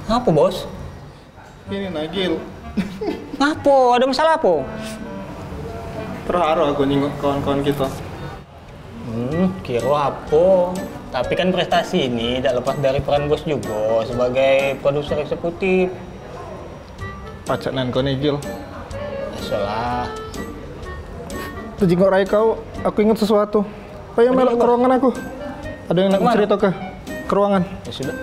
Apa, Bos? Ini Nagil. Apa? Ada masalah apa? Terharu aku nengok kawan-kawan kita. Kira apa? Tapi kan prestasi ini tidak lepas dari peran Bos juga sebagai produser eksekutif. Pacak nan kau Nagil. Salah. Sejengok rai kau, aku ingat sesuatu. Kau yang melok ke ruangan aku. Ada yang nak cerita ke ruangan. Ya sudah.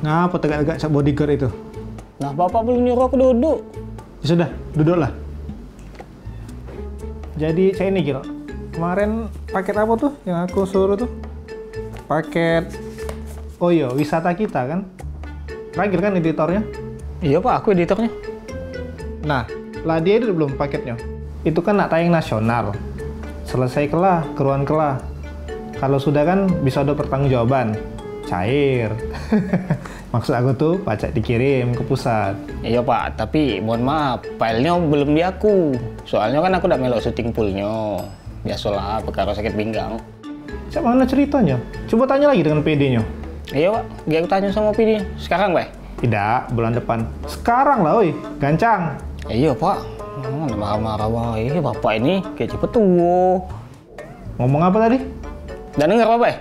Ngapa tegak-tegak cak bodyguard itu? Nah, Bapak belum nyuruh aku duduk. Ya sudah, duduklah. Jadi saya ini Gil. Kemarin paket apa tuh yang aku suruh tuh? Paket wisata kita kan? Terakhir kan editornya? Iya, Pak, aku editornya. Nah, lah dia itu belum paketnya. Itu kan nak tayang nasional. Selesai kelah, keruan kelah. Kalau sudah kan bisa ada pertanggungjawaban. Cair. Maksud aku tuh pacak dikirim ke pusat. Iya, Pak, tapi mohon maaf, filenya belum di aku. Soalnya kan aku udah melok syuting fullnya. Biasalah, perkara sakit pinggang. Cak mana ceritanya? Coba tanya lagi dengan PD-nya. Iya, Pak, dia aku tanya sama PD. Sekarang, Pak? Tidak, bulan depan. Sekarang lah, woi. Gancang. Iya, Pak. Ada marah-marah, wah. Bapak ini kayak cepet tua. Ngomong apa tadi? Dan denger apa, Pak?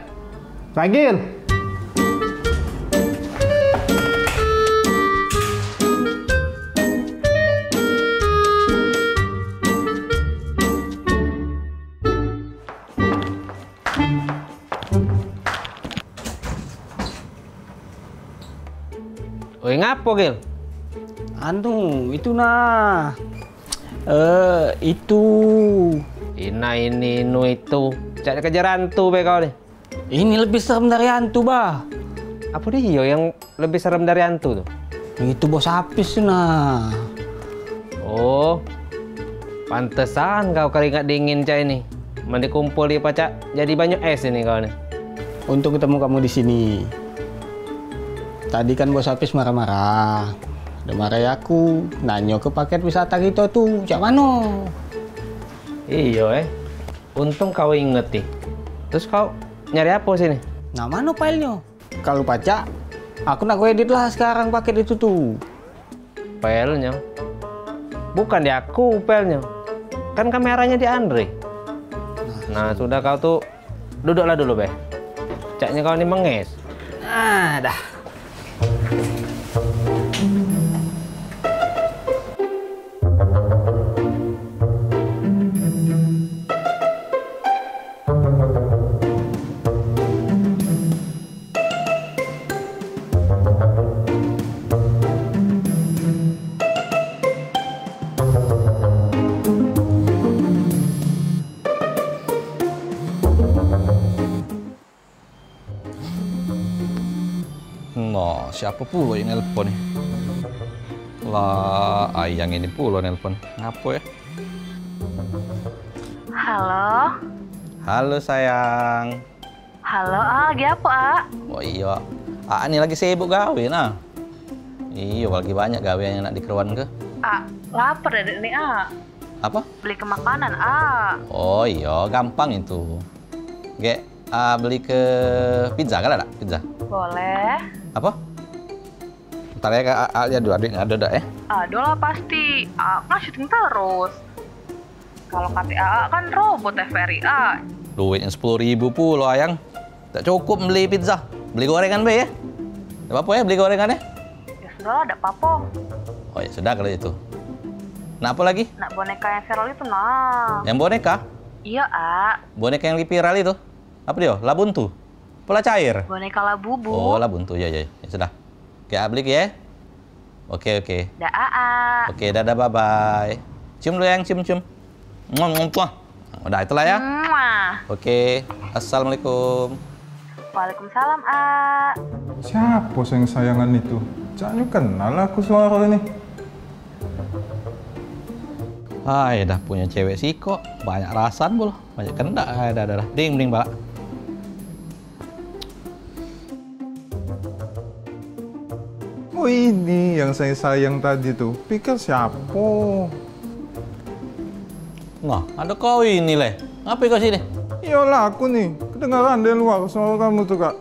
Ragil. Oi, ngapo, Gil? Anu, itu nah. Itu. Ini, nu itu. Cak kejar hantu, be kau nih. Ini lebih serem dari hantu, bah. Apa dia yang lebih serem dari hantu tuh? Itu Bos Apis, nah. Oh, pantesan kau keringat dingin, Cak ini. Mandi kumpul di Pacak, jadi banyak es ini kau nih. Untuk ketemu kamu di sini. Tadi kan Bos Apis marah-marah. Udah marahi aku, nanya ke paket wisata kita tuh, cak mana? Iya, untung kau inget nih. Terus kau nyari apa sini? Nah, mana filenya? Kalau pacak, aku nak edit lah sekarang paket itu tuh. Filenya? Bukan di aku filenya. Kan kameranya di Andre. Nah, sudah kau tuh duduklah dulu, Be. Caknya kau ini menges. Nah, dah. Nah, siapa pula yang nelpon nih? Lah, Ayang ini pula nelpon. Ngapa ya? Halo. Halo sayang. Halo, lagi apa, A? Oh iya, ini lagi sibuk gawe nah. Iya, lagi banyak gawe yang nak dikeruan ke. A, lapar ya nih, A. Apa? Beli ke makanan, A. Oh iya, gampang itu. Ge, beli ke pizza kan ada? Pizza. Boleh. Apa? Ntar ya, ya adik ada ya? Aduh lah pasti. A kan syuting terus. Kalau kata A kan robot TVRI, A. Duitnya 10.000 pula Ayang. Tak cukup beli pizza. Beli gorengan be ya? Tidak apa-apa ya beli gorengan ya? Ya sudah lah, ada papo. Oh ya sudah kalau itu. Nah apa lagi? Nak boneka yang viral itu, nah. Yang boneka? Iya, A. Boneka yang viral itu? Apa dia? Labuntu? Pola cair? Boneka Labubu. Oh Labuntu, ya sudah. Oke, beli ya? Oke. Dah, A. Oke, dadah bye-bye. Cium dulu yang cium. Udah itulah ya. Mwah. Oke, assalamualaikum. Waalaikumsalam, A. Siapa sayang sayangan itu? Jangan kenal aku suara ini. Ay, dah punya cewek sih kok. Banyak rasan bol. Banyak kendak. Ay, dah. Mending bala. Oh ini yang saya sayang tadi tuh. Pikir siapa? Nah, ada kau ini leh. Ngapain kau sini? Iyalah aku nih. Kedengaran dari luar suara kamu tuh kak.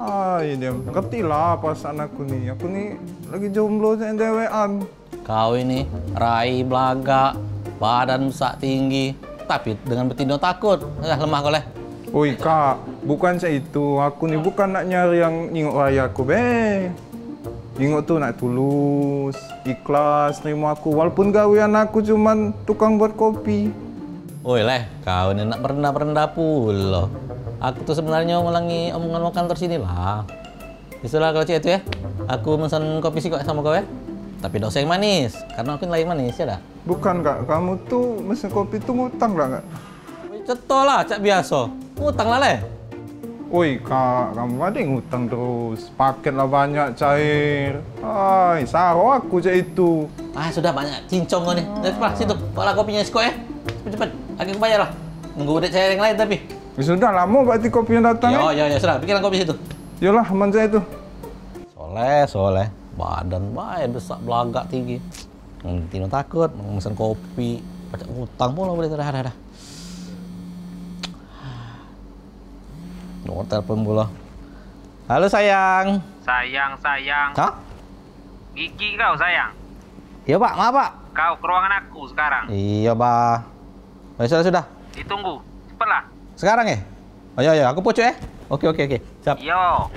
Ay dia ngerti lah perasaan aku nih. Aku nih lagi jomblo saya dewean. Kau ini rai belaga, badan besar tinggi, tapi dengan betina takut. Lemah kau leh. Oi kak, bukan saya itu. Aku nih bukan nak nyari yang nyingok raya aku be. Nyingok tuh nak tulus, ikhlas, terima aku. Walaupun gawean aku cuman tukang buat kopi. Oi leh, kau ini nak merendah-merendah pula. Aku tuh sebenarnya ngulangi omongan kantor sini lah. Itulah kalau cik itu ya. Aku pesan kopi sih kok sama kau ya. Tapi dosa yang manis, karena aku lagi manis ya dah. Bukan kak, kamu tuh mesin kopi tuh ngutang lah kak? Cetol lah, cak biasa. Ngutang lah leh. Woi kak, kamu ada yang ngutang terus. Paket lah banyak cair. Ay, saro aku cak itu. Ah sudah banyak cincong kau nih. Cepat situ, bawa kopinya Esko ya. Cepet, aku bayar lah. Nunggu udah cair yang lain tapi. Ya sudah lama berarti kopinya datang Ya sudah, bikin kopi situ. Yolah, aman saya itu. Soleh. Badan baik, besar, belagak, tinggi. Tino takut, mesen kopi. Pacak ngutang pula boleh dah. Nomor telepon pula. Halo sayang. Sayang. Hah? Gigi kau sayang. Iya pak, maaf pak. Kau ke ruangan aku sekarang. Iya pak. Oh, sudah. Ditunggu. Cepatlah. Sekarang ya? Oh iya, aku pocok ya. Oke. Siap. Yo.